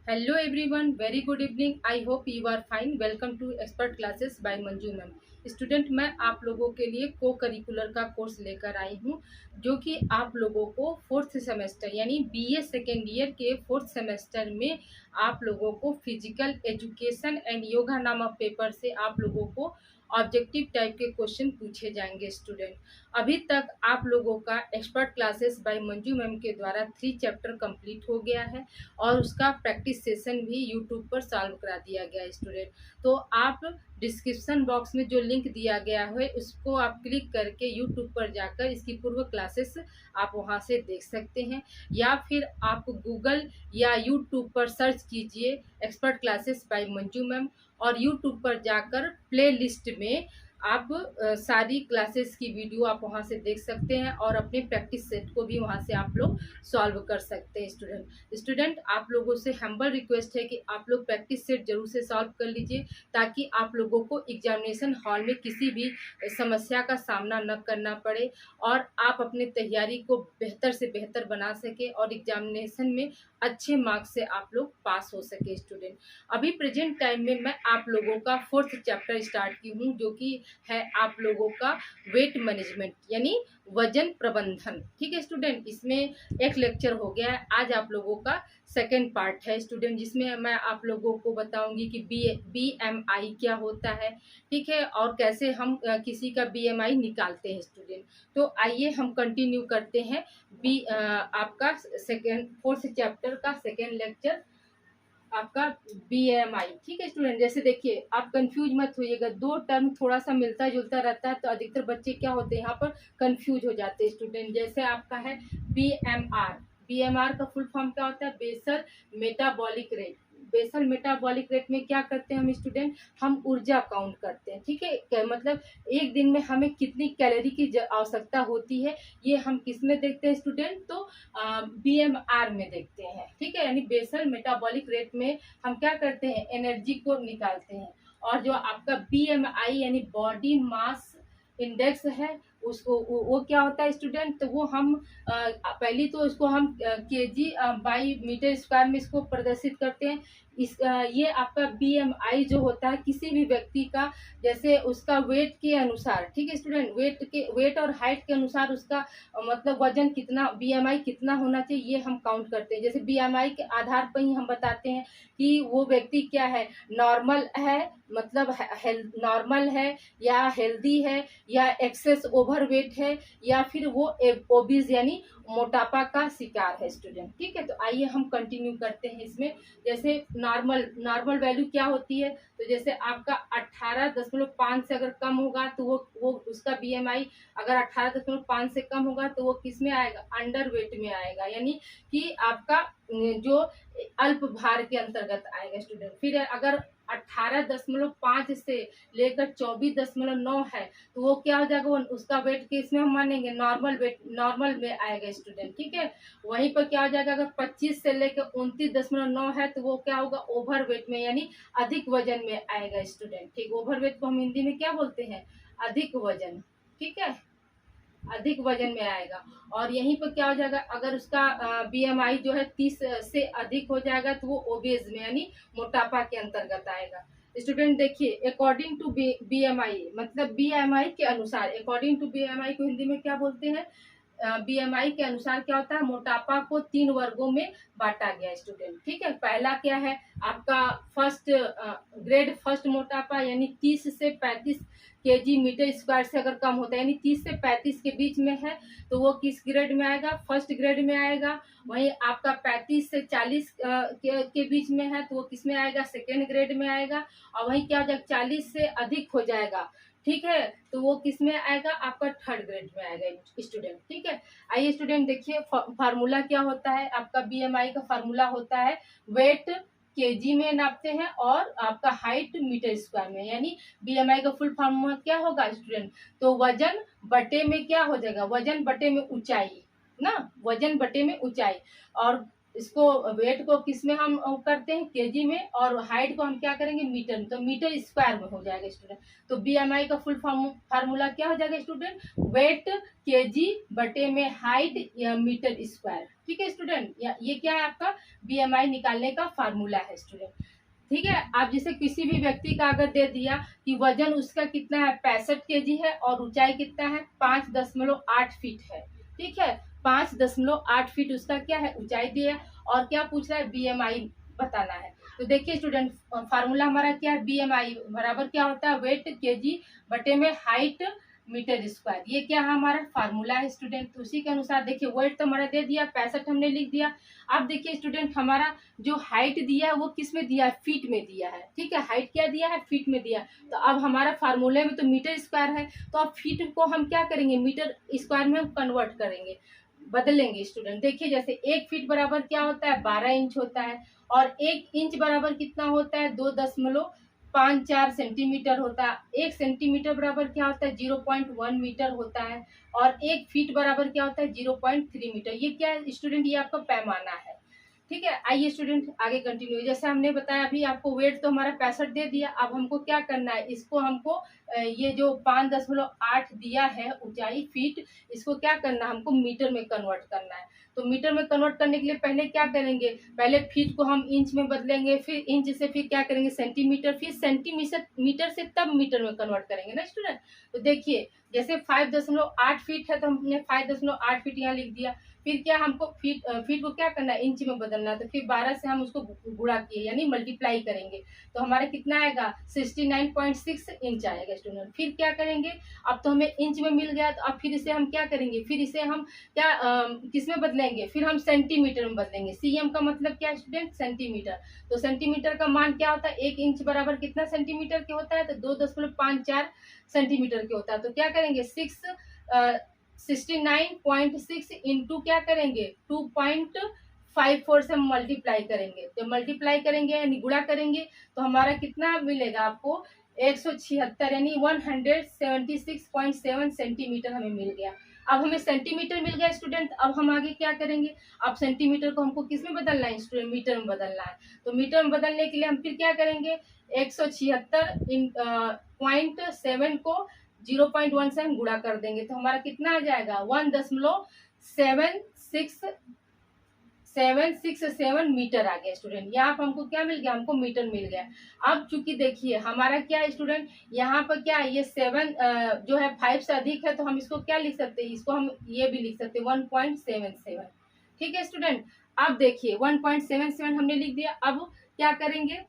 Hello everyone, very good evening. I hope you are fine. Welcome to Expert Classes by Manju ma'am. Student, मैं आप लोगों के लिए को करिकुलर का कोर्स लेकर आई हूँ, जो कि आप लोगों को फोर्थ सेमेस्टर यानी बीए सेकेंड ईयर के फोर्थ सेमेस्टर में आप लोगों को फिजिकल एजुकेशन एंड योगा नामक पेपर से आप लोगों को ऑब्जेक्टिव टाइप के क्वेश्चन पूछे जाएंगे। स्टूडेंट, अभी तक आप लोगों का expert classes bye Manju ma'am के द्वारा 3 चैप्टर कंप्लीट हो गया है और उसका प्रैक्टिस सेशन भी यूट्यूब पर सॉल्व करा दिया गया है। स्टूडेंट, तो आप डिस्क्रिप्शन बॉक्स में जो लिंक दिया गया है उसको आप क्लिक करके यूट्यूब पर जाकर इसकी पूर्व क्लासेस आप वहां से देख सकते हैं, या फिर आप गूगल या यूट्यूब पर सर्च कीजिए expert classes bye Manju ma'am और यूट्यूब पर जाकर प्ले लिस्ट में आप सारी क्लासेस की वीडियो आप वहां से देख सकते हैं और अपने प्रैक्टिस सेट को भी वहां से आप लोग सॉल्व कर सकते हैं। स्टूडेंट, आप लोगों से हम्बल रिक्वेस्ट है कि आप लोग प्रैक्टिस सेट जरूर से सॉल्व कर लीजिए, ताकि आप लोगों को एग्जामिनेशन हॉल में किसी भी समस्या का सामना न करना पड़े और आप अपनी तैयारी को बेहतर से बेहतर बना सके और एग्जामिनेशन में अच्छे मार्क्स से आप लोग पास हो सके। स्टूडेंट, अभी प्रेजेंट टाइम में मैं आप लोगों का फोर्थ चैप्टर स्टार्ट की हूँ, जो कि है आप लोगों का वेट मैनेजमेंट यानी वजन प्रबंधन। ठीक है स्टूडेंट, इसमें एक लेक्चर हो गया है, आज आप लोगों का सेकेंड पार्ट है स्टूडेंट, जिसमें मैं आप लोगों को बताऊंगी कि BMI क्या होता है, ठीक है, और कैसे हम किसी का BMI निकालते हैं। स्टूडेंट, तो आइए हम कंटिन्यू करते हैं आपका सेकेंड फोर्थ चैप्टर का सेकेंड लेक्चर, आपका BMI। ठीक है स्टूडेंट, जैसे देखिए आप कंफ्यूज मत होइएगा, दो टर्म थोड़ा सा मिलता जुलता रहता है तो अधिकतर बच्चे क्या होते हैं यहाँ पर कंफ्यूज हो जाते हैं। स्टूडेंट, जैसे आपका है BMR। BMR का फुल फॉर्म क्या होता है? Basal metabolic rate. Basal metabolic rate में क्या करते हैं हम स्टूडेंट? हम ऊर्जा काउंट करते हैं। ठीक है, मतलब एक दिन में हमें कितनी कैलोरी की आवश्यकता होती है, ये हम किस में देखते हैं स्टूडेंट? तो BMR में देखते हैं। ठीक है, यानी बेसल मेटाबॉलिक रेट में हम क्या करते हैं? एनर्जी को निकालते हैं। और जो आपका BMI यानी बॉडी मास इंडेक्स है, उसको वो क्या होता है स्टूडेंट? तो वो हम पहली तो इसको हम केजी बाई मीटर स्क्वायर में इसको प्रदर्शित करते हैं। ये आपका BMI जो होता है किसी भी व्यक्ति का, जैसे उसका वेट के अनुसार, ठीक है स्टूडेंट, वेट और हाइट के अनुसार उसका मतलब वजन कितना, BMI कितना होना चाहिए, ये हम काउंट करते हैं। जैसे BMI के आधार पर ही हम बताते हैं कि वो व्यक्ति क्या है, नॉर्मल है, मतलब नॉर्मल है या हेल्दी है या एक्सेस ओवरवेट है या फिर वो ओबीज यानी मोटापा का शिकार है। स्टूडेंट, ठीक है, तो आइए हम कंटिन्यू करते हैं इसमें। जैसे नॉर्मल वैल्यू क्या होती है? तो जैसे आपका 18.5 से अगर कम होगा तो वो उसका BMI अगर 18.5 से कम होगा तो वो किस में आएगा? अंडर वेट में आएगा, यानी कि आपका जो अल्प भार के अंतर्गत आएगा। स्टूडेंट, फिर अगर 18.5 से लेकर 24.9 है तो वो क्या हो जाएगा? उसका वेट किस में हम मानेंगे? नॉर्मल वेट, नॉर्मल में आएगा। स्टूडेंट, ठीक है, वहीं पर क्या हो जाएगा? अगर 25 से लेकर 29.9 है तो वो क्या होगा? ओवर वेट में, यानी अधिक वजन में आएगा। स्टूडेंट, ठीक, ओवर वेट को हम हिंदी में क्या बोलते हैं? अधिक वजन। ठीक है, अधिक वजन में आएगा। और यहीं पर क्या हो जाएगा? अगर उसका BMI जो है 30 से अधिक हो जाएगा तो वो ओबेज में यानी मोटापा के अंतर्गत आएगा। स्टूडेंट, देखिए, अकॉर्डिंग टू BMI मतलब BMI के अनुसार, अकॉर्डिंग टू BMI को हिंदी में क्या बोलते हैं? BMI के अनुसार क्या होता है? मोटापा को 3 वर्गों में बांटा गया। स्टूडेंट, ठीक है, पहला क्या है आपका? फर्स्ट ग्रेड फर्स्ट मोटापा, यानी 30 से 35 केजी मीटर स्क्वायर से अगर कम होता है, यानी 30 से 35 के बीच में है तो वो किस ग्रेड में आएगा? फर्स्ट ग्रेड में आएगा। वहीं आपका 35 से 40 के बीच में है तो वो किस में आएगा? सेकेंड ग्रेड में आएगा। और वहीं क्या हो जाएगा? 40 से अधिक हो जाएगा, ठीक है, तो वो किस में आएगा? आपका थर्ड ग्रेड में आएगा। स्टूडेंट, ठीक है, आइए स्टूडेंट देखिए फार्मूला क्या होता है। आपका BMI का फार्मूला होता है वेट केजी में नापते हैं और आपका हाइट मीटर स्क्वायर में, यानी BMI का फुल फॉर्मूला क्या होगा स्टूडेंट? तो वजन बटे में क्या हो जाएगा? वजन बटे में ऊंचाई ना, वजन बटे में ऊंचाई। और इसको वेट को किस में हम करते हैं, केजी में, और हाइट को हम क्या करेंगे, मीटर में। तो मीटर स्क्वायर में हो जाएगा स्टूडेंट। तो बीएमआई का फुल फार्मूला क्या हो जाएगा स्टूडेंट, वेट केजी बटे में हाइट या मीटर स्क्वायर। ठीक है स्टूडेंट, ये क्या है आपका बीएमआई निकालने का फार्मूला है स्टूडेंट। ठीक है, आप जैसे किसी भी व्यक्ति का अगर दे दिया कि वजन उसका कितना है 65 kg है और ऊंचाई कितना है 5.8 फीट है। ठीक है, 5.8 फीट उसका क्या है ऊंचाई दिया है, और क्या पूछ रहा है बीएमआई बताना है। तो देखिए स्टूडेंट, फार्मूला हमारा क्या है, बीएमआई बराबर क्या होता है, वेट केजी बटे में हाइट मीटर स्क्वायर। ये क्या है हमारा फार्मूला है स्टूडेंट। तो उसी के अनुसार देखिए, वेट तो हमारा दे दिया 65 हमने लिख दिया। अब देखिए स्टूडेंट, हमारा जो हाइट दिया है वो किस में दिया है, फीट में दिया है। ठीक है, हाइट क्या दिया है, फीट में दिया है। तो अब हमारा फार्मूले में तो मीटर स्क्वायर है, तो अब फीट को हम क्या करेंगे, मीटर स्क्वायर में हम कन्वर्ट करेंगे, बदलेंगे स्टूडेंट। देखिए, जैसे 1 फीट बराबर क्या होता है 12 इंच होता है, और 1 इंच बराबर कितना होता है 2.54 सेंटीमीटर होता है। 1 सेंटीमीटर बराबर क्या होता है 0.1 मीटर होता है, और 1 फीट बराबर क्या होता है 0.3 मीटर। ये क्या है स्टूडेंट, ये आपका पैमाना है। ठीक है, आइए स्टूडेंट आगे कंटिन्यू। जैसे हमने बताया अभी आपको, वेट तो हमारा 65 दे दिया। अब हमको क्या करना है, इसको हमको ये जो 5.8 दिया है ऊंचाई फीट, इसको क्या करना है, हमको मीटर में कन्वर्ट करना है। तो मीटर में कन्वर्ट करने के लिए पहले क्या करेंगे, पहले फीट को हम इंच में बदलेंगे, फिर इंच से फिर क्या करेंगे सेंटीमीटर, फिर सेंटीमीटर मीटर से तब मीटर में कन्वर्ट करेंगे ना स्टूडेंट। तो देखिए, जैसे 5.8 फीट है तो हमने 5.8 फीट यहाँ लिख दिया। फिर क्या हमको फीट को क्या करना है, इंच में बदलना है। तो फिर 12 से हम उसको गुणा किए यानी मल्टीप्लाई करेंगे, तो हमारा कितना आएगा 69.6 इंच आएगा स्टूडेंट। फिर क्या करेंगे, अब तो हमें इंच में मिल गया, तो अब फिर इसे हम क्या करेंगे, फिर इसे हम क्या किस में बदलेंगे, फिर हम सेंटीमीटर में बदलेंगे। सीएम का मतलब क्या है स्टूडेंट, सेंटीमीटर। तो सेंटीमीटर का मान क्या होता है, 1 इंच बराबर कितना सेंटीमीटर के होता है, तो 2.54 सेंटीमीटर के होता है। तो क्या करेंगे 69.6 इंटू क्या करेंगे 2.54 से हम मल्टीप्लाई करेंगे। तो मल्टीप्लाई करेंगे यानी गुणा करेंगे, तो हमारा कितना मिलेगा आपको 176 यानी 176.7 सेंटीमीटर हमें मिल गया। अब हमें सेंटीमीटर मिल गया स्टूडेंट। अब हम आगे क्या करेंगे, अब सेंटीमीटर को हमको किस में बदलना है स्टूडेंट, मीटर में बदलना है। तो मीटर में बदलने के लिए हम फिर क्या करेंगे, 176.7 को 0.1 से हम गुणा कर देंगे, तो हमारा कितना आ जाएगा 1.767 मीटर आ गया स्टूडेंट। यहाँ पर हमको क्या मिल गया, हमको मीटर मिल गया। अब चूंकि देखिए हमारा क्या है स्टूडेंट, यहाँ पर क्या है ये 7 जो है 5 से अधिक है, तो हम इसको क्या लिख सकते हैं, इसको हम ये भी लिख सकते हैं 1.77। ठीक है स्टूडेंट, अब देखिए 1.77 हमने लिख दिया। अब क्या करेंगे,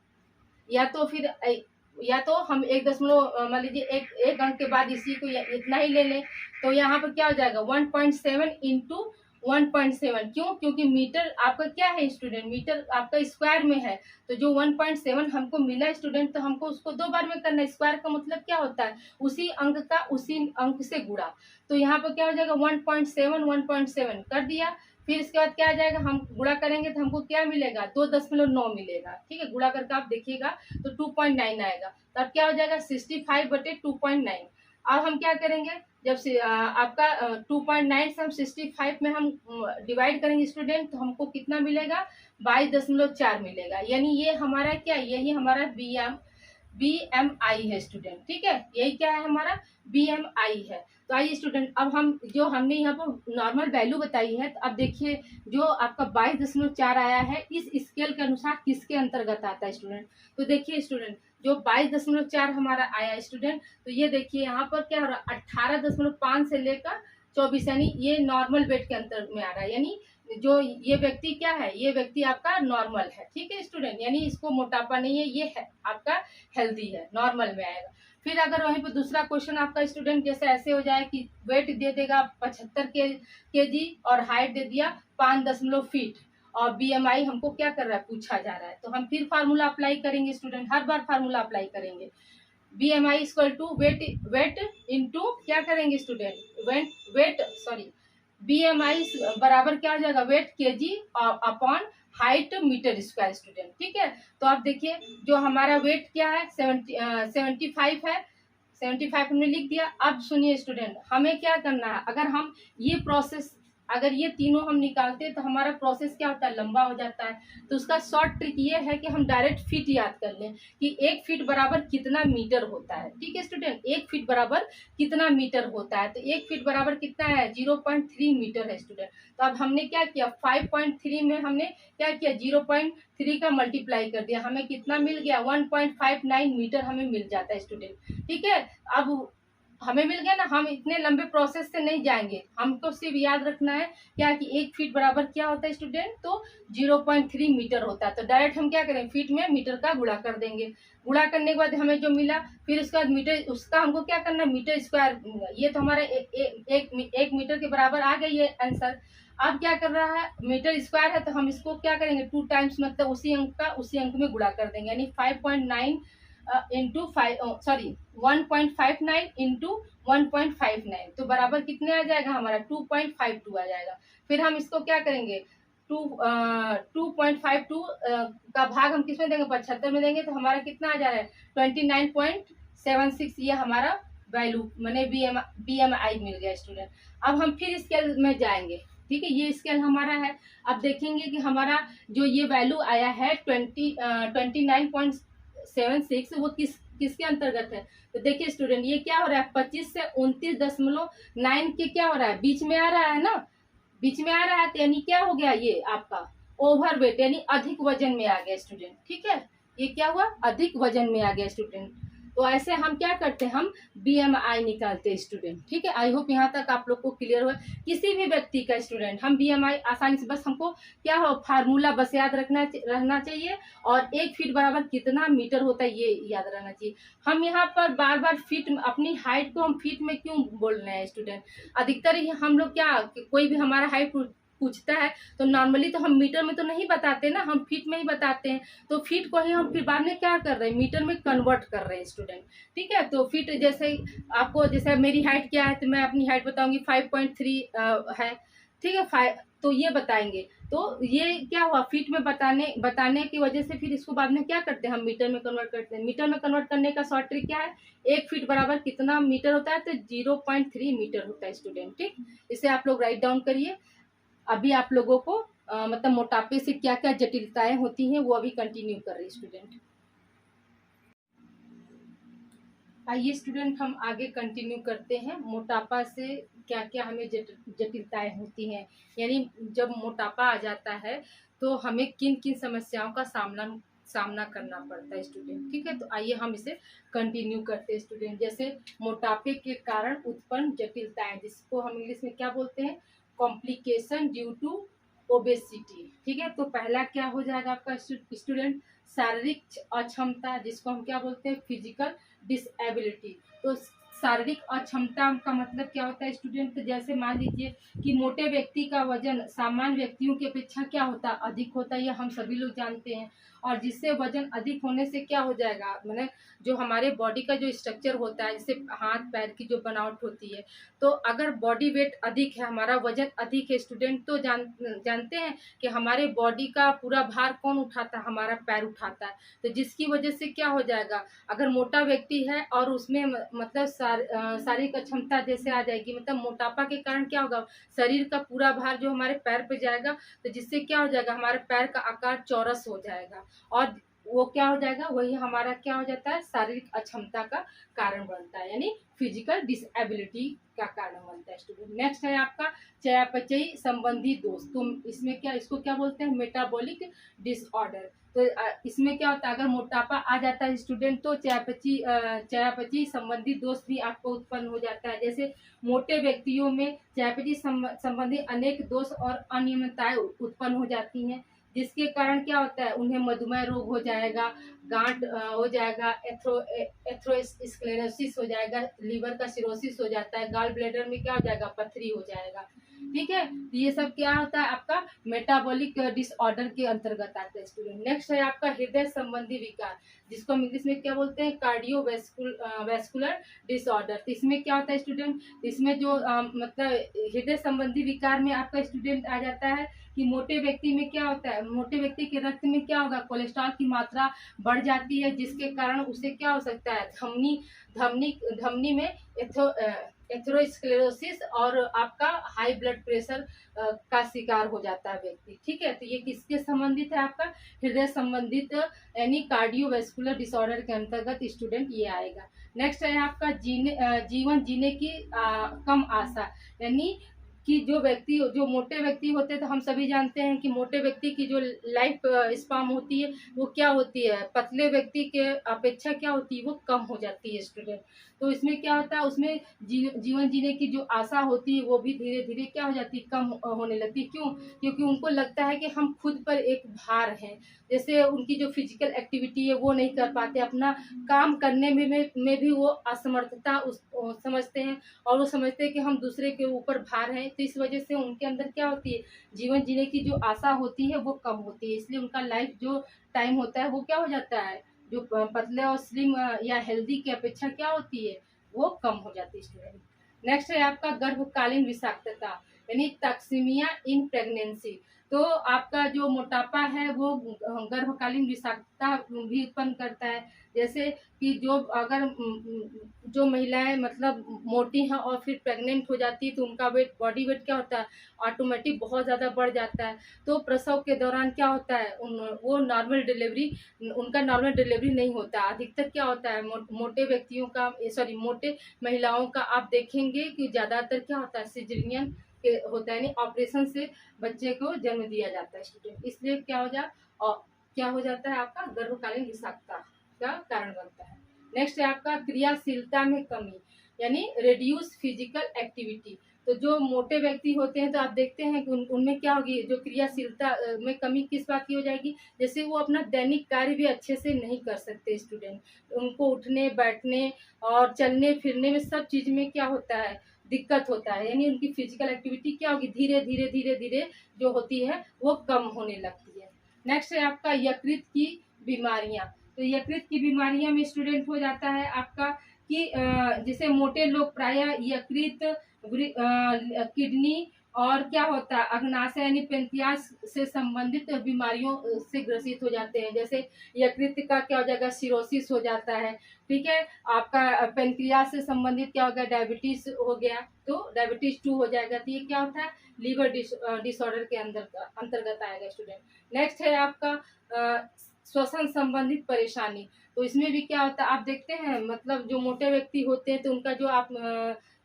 या तो हम 1 दशमलव मान लीजिए एक अंक के बाद इसी को इतना ही ले लें। तो यहाँ पर क्या हो जाएगा 1.7 इंटू 1.7। क्यों, क्योंकि मीटर आपका क्या है स्टूडेंट, मीटर आपका स्क्वायर में है। तो जो 1.7 हमको मिला स्टूडेंट, तो हमको उसको 2 बार में करना है। स्क्वायर का मतलब क्या होता है, उसी अंक का उसी अंक से गुणा। तो यहाँ पर क्या हो जाएगा 1.7 कर दिया। फिर इसके बाद क्या आ जाएगा, हम गुणा करेंगे तो हमको क्या मिलेगा 2.9 मिलेगा। ठीक है, गुणा करके आप देखिएगा तो 2.9 आएगा। तो अब क्या हो जाएगा 65/2.9। अब हम क्या करेंगे, जब से आपका 2.9 से हम 65 में हम डिवाइड करेंगे स्टूडेंट, तो हमको कितना मिलेगा 22.4 मिलेगा। यानी ये हमारा क्या, यही हमारा BMI है स्टूडेंट। ठीक है, यही क्या है हमारा BMI है। तो आइए स्टूडेंट, अब हम जो हमने यहाँ पर नॉर्मल वैल्यू बताई है, तो अब देखिए जो आपका 22.4 आया है, इस स्केल के अनुसार किसके अंतर्गत आता है स्टूडेंट। तो देखिए स्टूडेंट, जो 22.4 हमारा आया स्टूडेंट, तो ये देखिए यहाँ पर क्या हो रहा है 18.5 से लेकर 24, यानी ये नॉर्मल वेट के अंतर में आ रहा है। यानी जो ये व्यक्ति क्या है, ये व्यक्ति आपका नॉर्मल है। ठीक है स्टूडेंट, यानी इसको मोटापा नहीं है, ये है आपका हेल्दी है, नॉर्मल में आएगा। फिर अगर वहीं पर दूसरा क्वेश्चन आपका स्टूडेंट जैसे ऐसे हो जाए कि वेट दे देगा 75 kg और हाइट दे दिया 5 फीट, और बीएमआई हमको क्या कर रहा है पूछा जा रहा है, तो हम फिर फार्मूला अप्लाई करेंगे स्टूडेंट, हर बार फार्मूला अप्लाई करेंगे। BMI equal to weight into क्या करेंगे स्टूडेंट, बीएमआई बराबर क्या हो जाएगा weight KG upon height metre square student. ठीक है, तो आप देखिए जो हमारा वेट क्या है 75 है, 75 हमने लिख दिया। अब सुनिए स्टूडेंट, हमें क्या करना है, अगर हम ये प्रोसेस अगर ये तीनों हम निकालते हैं तो हमारा प्रोसेस क्या होता है, लंबा हो जाता है। तो उसका शॉर्ट ट्रिक ये है कि हम डायरेक्ट फीट याद कर लें कि 1 फीट बराबर कितना मीटर होता है। ठीक है स्टूडेंट, 1 फीट बराबर कितना मीटर होता है, तो 1 फीट बराबर कितना है, 0.3 मीटर है स्टूडेंट। तो अब हमने क्या किया, 5.3 में हमने क्या किया, 0.3 का मल्टीप्लाई कर दिया, हमें कितना मिल गया, 1.59 मीटर हमें मिल जाता है स्टूडेंट। ठीक है, अब हमें मिल गया ना, हम इतने लंबे प्रोसेस से नहीं जाएंगे, हमको सिर्फ याद रखना है क्या कि 1 फीट बराबर क्या होता है स्टूडेंट, तो 0.3 मीटर होता है। तो डायरेक्ट हम क्या करें, फीट में मीटर का गुणा कर देंगे। गुणा करने के बाद हमें जो मिला, फिर उसके बाद मीटर, उसका हमको क्या करना है, मीटर स्क्वायर। ये तो हमारा एक मीटर के बराबर आ गई है आंसर। अब क्या कर रहा है, मीटर स्क्वायर है तो हम इसको क्या करेंगे, 2 टाइम्स, मतलब उसी अंक का उसी अंक में गुणा कर देंगे, यानी 5.9 इंटू 1.59 इंटू 1.59, तो बराबर कितने आ जाएगा हमारा, 2.52 आ जाएगा। फिर हम इसको क्या करेंगे, 2.52 का भाग हम किस में देंगे, 75 में देंगे, तो हमारा कितना आ जा रहा है, 29.76, ये हमारा वैल्यू मैंने BMI मिल गया स्टूडेंट। अब हम फिर स्केल में जाएंगे। ठीक है, ये स्केल हमारा है। अब देखेंगे कि हमारा जो ये वैल्यू आया है 29.76, वो किसके अंतर्गत है। तो देखिए स्टूडेंट, ये क्या हो रहा है, 25 से 29.9 के क्या हो रहा है, बीच में आ रहा है ना, बीच में आ रहा है, तो यानी क्या हो गया, ये आपका ओवरवेट, यानी अधिक वजन में आ गया स्टूडेंट। ठीक है, ये क्या हुआ, अधिक वजन में आ गया स्टूडेंट। तो ऐसे हम क्या करते हैं, हम BMI निकालते हैं स्टूडेंट। ठीक है, आई होप यहाँ तक आप लोग को क्लियर हो। किसी भी व्यक्ति का स्टूडेंट हम BMI आसानी से, बस हमको क्या हो, फार्मूला बस याद रहना चाहिए, और 1 फीट बराबर कितना मीटर होता है ये याद रहना चाहिए। हम यहाँ पर बार बार फीट, अपनी हाइट को हम फीट में क्यों बोल रहे हैं स्टूडेंट, अधिकतर ही हम लोग क्या, कोई भी हमारा हाइट पूछता है तो नॉर्मली तो हम मीटर में तो नहीं बताते ना, हम फीट में ही बताते हैं। तो फीट को ही हम फिर बाद में क्या कर रहे हैं, मीटर में कन्वर्ट कर रहे हैं स्टूडेंट। ठीक है, तो फीट जैसे आपको, जैसे मेरी हाइट क्या है, तो मैं अपनी हाइट बताऊंगी 5.3 है। ठीक है, 5, तो ये बताएंगे। तो ये क्या हुआ, फीट में बताने की वजह से फिर इसको बाद में क्या करते हैं, हम मीटर में कन्वर्ट करते हैं। मीटर में कन्वर्ट करने का शॉर्ट ट्रिक क्या है, 1 फीट बराबर कितना मीटर होता है, तो 0.3 मीटर होता है स्टूडेंट। ठीक, इसे आप लोग राइट डाउन करिए। अभी आप लोगों को मतलब मोटापे से क्या क्या जटिलताएं होती हैं वो अभी कंटिन्यू कर रही स्टूडेंट। आइए स्टूडेंट, हम आगे कंटिन्यू करते हैं। मोटापा से क्या क्या हमें जटिलताएं होती हैं, यानी जब मोटापा आ जाता है तो हमें किन किन समस्याओं का सामना करना पड़ता है स्टूडेंट। ठीक है, तो आइए हम इसे कंटिन्यू करते हैं स्टूडेंट। जैसे मोटापे के कारण उत्पन्न जटिलताएं, जिसको हम इंग्लिश में क्या बोलते हैं, कॉम्प्लिकेशन ड्यू टू ओबेसिटी। ठीक है, तो पहला क्या हो जाएगा आपका स्टूडेंट, शारीरिक अक्षमता, जिसको हम क्या बोलते हैं, फिजिकल डिसएबिलिटी। तो शारीरिक अक्षमता का मतलब क्या होता है स्टूडेंट, तो जैसे मान लीजिए कि मोटे व्यक्ति का वजन सामान्य व्यक्तियों की अपेक्षा क्या होता है, अधिक होता है, ये हम सभी लोग जानते हैं। और जिससे वजन अधिक होने से क्या हो जाएगा, मतलब जो हमारे बॉडी का जो स्ट्रक्चर होता है, जैसे हाथ पैर की जो बनावट होती है, तो अगर बॉडी वेट अधिक है, हमारा वजन अधिक है स्टूडेंट, तो जानते हैं कि हमारे बॉडी का पूरा भार कौन उठाता है, हमारा पैर उठाता है। तो जिसकी वजह से क्या हो जाएगा, अगर मोटा व्यक्ति है और उसमें मतलब शारीरिक अक्षमता जैसे आ जाएगी, मतलब मोटापा के कारण क्या होगा, शरीर का पूरा भार जो हमारे पैर पे जाएगा, तो जिससे क्या हो जाएगा, हमारे पैर का आकार चौरस हो जाएगा, और वो क्या हो जाएगा, वही हमारा क्या हो जाता है, शारीरिक अक्षमता का कारण बनता है, यानी फिजिकल डिसएबिलिटी का कारण बनता है स्टूडेंट। नेक्स्ट है आपका चयापचयी संबंधी दोष। तो इसमें क्या, इसको क्या बोलते हैं, मेटाबॉलिक डिसऑर्डर। तो इसमें क्या होता है, अगर मोटापा आ जाता है स्टूडेंट, तो चयापचयी संबंधी दोष भी आपको उत्पन्न हो जाता है। जैसे मोटे व्यक्तियों में चयापचयी संबंधी अनेक दोष और अनियमितताएं उत्पन्न हो जाती हैं, जिसके कारण क्या होता है, उन्हें मधुमेह रोग हो जाएगा, गांठ हो जाएगा, एथेरोस्क्लेरोसिस हो जाएगा, लीवर का सिरोसिस हो जाता है, गॉल ब्लैडर में क्या हो जाएगा, पथरी हो जाएगा। ठीक है, तो ये सब क्या होता है, आपका मेटाबॉलिक डिसऑर्डर के अंतर्गत आता है स्टूडेंट। नेक्स्ट है आपका हृदय संबंधी विकार, जिसको हम इंग्लिश में क्या बोलते हैं, कार्डियोवैस्कुलर डिसऑर्डर। तो इसमें क्या होता है स्टूडेंट, इसमें जो मतलब हृदय संबंधी विकार में आपका स्टूडेंट आ जाता है कि मोटे व्यक्ति में क्या होता है, मोटे व्यक्ति के रक्त में क्या होगा, कोलेस्ट्रॉल की मात्रा बढ़ जाती है, जिसके कारण उसे क्या हो सकता है, धमनी में एथेरोस्क्लेरोसिस और आपका हाई ब्लड प्रेशर का शिकार हो जाता है व्यक्ति। ठीक है, तो ये किसके संबंधित है? आपका हृदय संबंधित यानी कार्डियोवैस्कुलर डिसऑर्डर के अंतर्गत स्टूडेंट ये आएगा। नेक्स्ट है आपका जीवन जीने की कम आशा, यानी कि जो मोटे व्यक्ति होते हैं, तो हम सभी जानते हैं कि मोटे व्यक्ति की जो लाइफ स्पान होती है वो क्या होती है, पतले व्यक्ति के अपेक्षा क्या होती है, वो कम हो जाती है स्टूडेंट। तो इसमें क्या होता है, उसमें जीवन जीने की जो आशा होती है वो भी धीरे धीरे क्या हो जाती है, कम होने लगती है। क्यों? क्योंकि उनको लगता है कि हम खुद पर एक भार हैं। जैसे उनकी जो फिजिकल एक्टिविटी है वो नहीं कर पाते, अपना काम करने में भी वो असमर्थता समझते हैं, और वो समझते हैं कि हम दूसरे के ऊपर भार हैं। तो इस वजह से उनके अंदर क्या होती है, जीवन जीने की जो आशा होती है वो कम होती है। इसलिए उनका लाइफ जो टाइम होता है वो क्या हो जाता है, जो पतले और स्लिम या हेल्दी की अपेक्षा क्या होती है, वो कम हो जाती है स्टूडेंट। नेक्स्ट है आपका गर्भकालीन विषाक्तता, यानी टॉक्सीमिया इन प्रेगनेंसी। तो आपका जो मोटापा है वो गर्भकालीन विषाक्तता भी उत्पन्न करता है। जैसे कि जो महिलाएं मतलब मोटी हैं और फिर प्रेग्नेंट हो जाती है, तो उनका बॉडी वेट क्या होता है, ऑटोमेटिक बहुत ज़्यादा बढ़ जाता है। तो प्रसव के दौरान क्या होता है, उनका नॉर्मल डिलीवरी नहीं होता। अधिकतर क्या होता है, मोटे व्यक्तियों का मोटे महिलाओं का आप देखेंगे कि ज़्यादातर क्या होता है, सिजेरियन होता है, यानी ऑपरेशन से बच्चे को जन्म दिया जाता है स्टूडेंट। इसलिए क्या हो जाता है, आपका गर्भकालीन विषाक्तता का कारण बनता है। नेक्स्ट है आपका क्रियाशीलता में कमी, यानी रिड्यूस फिजिकल एक्टिविटी। तो जो मोटे व्यक्ति होते हैं, तो आप देखते हैं कि उनमें क्या होगी, जो क्रियाशीलता में कमी किस बात की हो जाएगी, जैसे वो अपना दैनिक कार्य भी अच्छे से नहीं कर सकते स्टूडेंट। उनको उठने बैठने और चलने फिरने में सब चीज़ में क्या होता है, दिक्कत होता है। यानी उनकी फिजिकल एक्टिविटी क्या होगी, धीरे धीरे धीरे धीरे जो होती है वो कम होने लगती है। नेक्स्ट है आपका यकृत की बीमारियां। तो यकृत की बीमारियां में स्टूडेंट हो जाता है आपका कि जैसे मोटे लोग प्रायः यकृत, किडनी और क्या होता है, अग्नाशय यानी पेनक्रियास से संबंधित बीमारियों से ग्रसित हो जाते हैं। जैसे यकृत का क्या हो जाएगा, सिरोसिस हो जाता है। ठीक है, आपका पेनक्रियास से संबंधित क्या हो गया, डायबिटीज हो गया, तो डायबिटीज 2 हो जाएगा। तो ये क्या होता है, लीवर डिसऑर्डर के अंतर्गत आएगा स्टूडेंट। नेक्स्ट है आपका श्वसन संबंधित परेशानी। तो इसमें भी क्या होता है, आप देखते हैं मतलब जो मोटे व्यक्ति होते हैं, तो उनका जो आप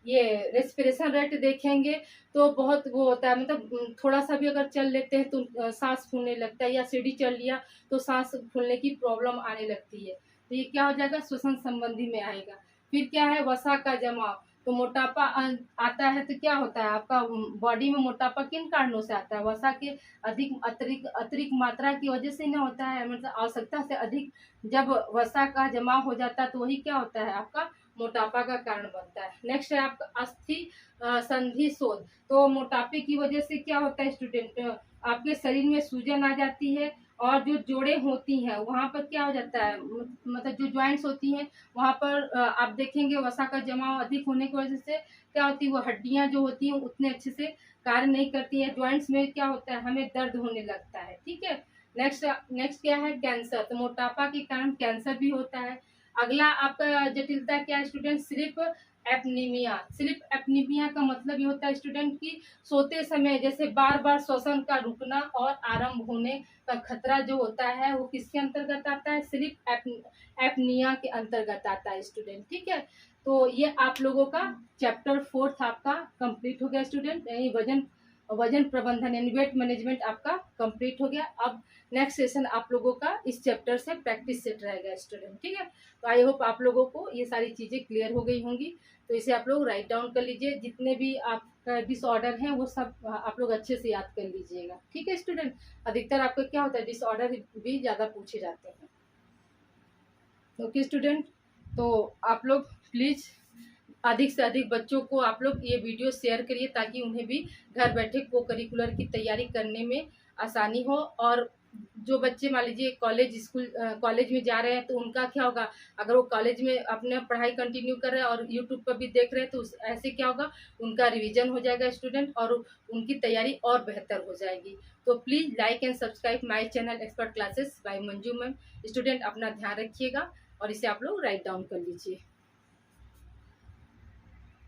ये रेस्पिरेशन रेट देखेंगे तो बहुत वो होता है, मतलब थोड़ा सा भी अगर चल लेते हैं तो सांस फूलने लगता है, या सीढ़ी चल लिया तो सांस फूलने की प्रॉब्लम आने लगती है। तो ये क्या हो जाएगा, श्वसन संबंधी में आएगा। फिर क्या है, वसा का जमाव। तो मोटापा आता है तो क्या होता है, आपका बॉडी में मोटापा किन कारणों से आता है, वसा के अतिरिक्त मात्रा की वजह से ना होता है, मतलब आवश्यकता से अधिक जब वसा का जमाव हो जाता है तो वही क्या होता है, आपका मोटापा का कारण बनता है। नेक्स्ट है आपका अस्थि संधि शोथ। तो मोटापे की वजह से क्या होता है स्टूडेंट, आपके शरीर में सूजन आ जाती है, और जो जोड़ें होती हैं वहाँ पर क्या हो जाता है, मतलब जो ज्वाइंट्स होती हैं वहाँ पर आप देखेंगे वसा का जमाव अधिक होने की वजह से क्या होती है, वो हड्डियाँ जो होती हैं उतने अच्छे से कार्य नहीं करती है, ज्वाइंट्स में क्या होता है, हमें दर्द होने लगता है। ठीक है, नेक्स्ट क्या है, कैंसर। तो मोटापा के कारण कैंसर भी होता है। अगला आपका जटिलता क्या है स्टूडेंट, स्लीप एपनीमिया। स्लीप एपनीमिया का मतलब ये होता है स्टूडेंट की सोते समय जैसे बार बार श्वसन का रुकना और आरंभ होने का खतरा जो होता है वो किसके अंतर्गत आता है, स्लीप एपनिया के अंतर्गत आता है स्टूडेंट। ठीक है, तो ये आप लोगों का चैप्टर 4 आपका कंप्लीट हो गया स्टूडेंट, यानी वजन प्रबंधन यानी वेट मैनेजमेंट आपका कंप्लीट हो गया। अब नेक्स्ट सेशन आप लोगों का इस चैप्टर से प्रैक्टिस सेट रहेगा स्टूडेंट। ठीक है, तो आई होप आप लोगों को ये सारी चीज़ें क्लियर हो गई होंगी। तो इसे आप लोग राइट डाउन कर लीजिए, जितने भी आपका डिसऑर्डर है वो सब आप लोग अच्छे से याद कर लीजिएगा। ठीक है स्टूडेंट, अधिकतर आपका क्या होता है, डिसऑर्डर भी ज़्यादा पूछे जाते हैं। ओके स्टूडेंट, तो आप लोग प्लीज़ अधिक से अधिक बच्चों को आप लोग ये वीडियो शेयर करिए, ताकि उन्हें भी घर बैठे को करिकुलर की तैयारी करने में आसानी हो। और जो बच्चे मान लीजिए कॉलेज में जा रहे हैं, तो उनका क्या होगा, अगर वो कॉलेज में अपने पढ़ाई कंटिन्यू कर रहे हैं और यूट्यूब पर भी देख रहे हैं, तो ऐसे क्या होगा, उनका रिवीजन हो जाएगा स्टूडेंट, और उनकी तैयारी और बेहतर हो जाएगी। तो please like and subscribe my channel expert classes bye Manju ma'am. Student अपना ध्यान रखिएगा और इसे आप लोग राइट डाउन कर लीजिए।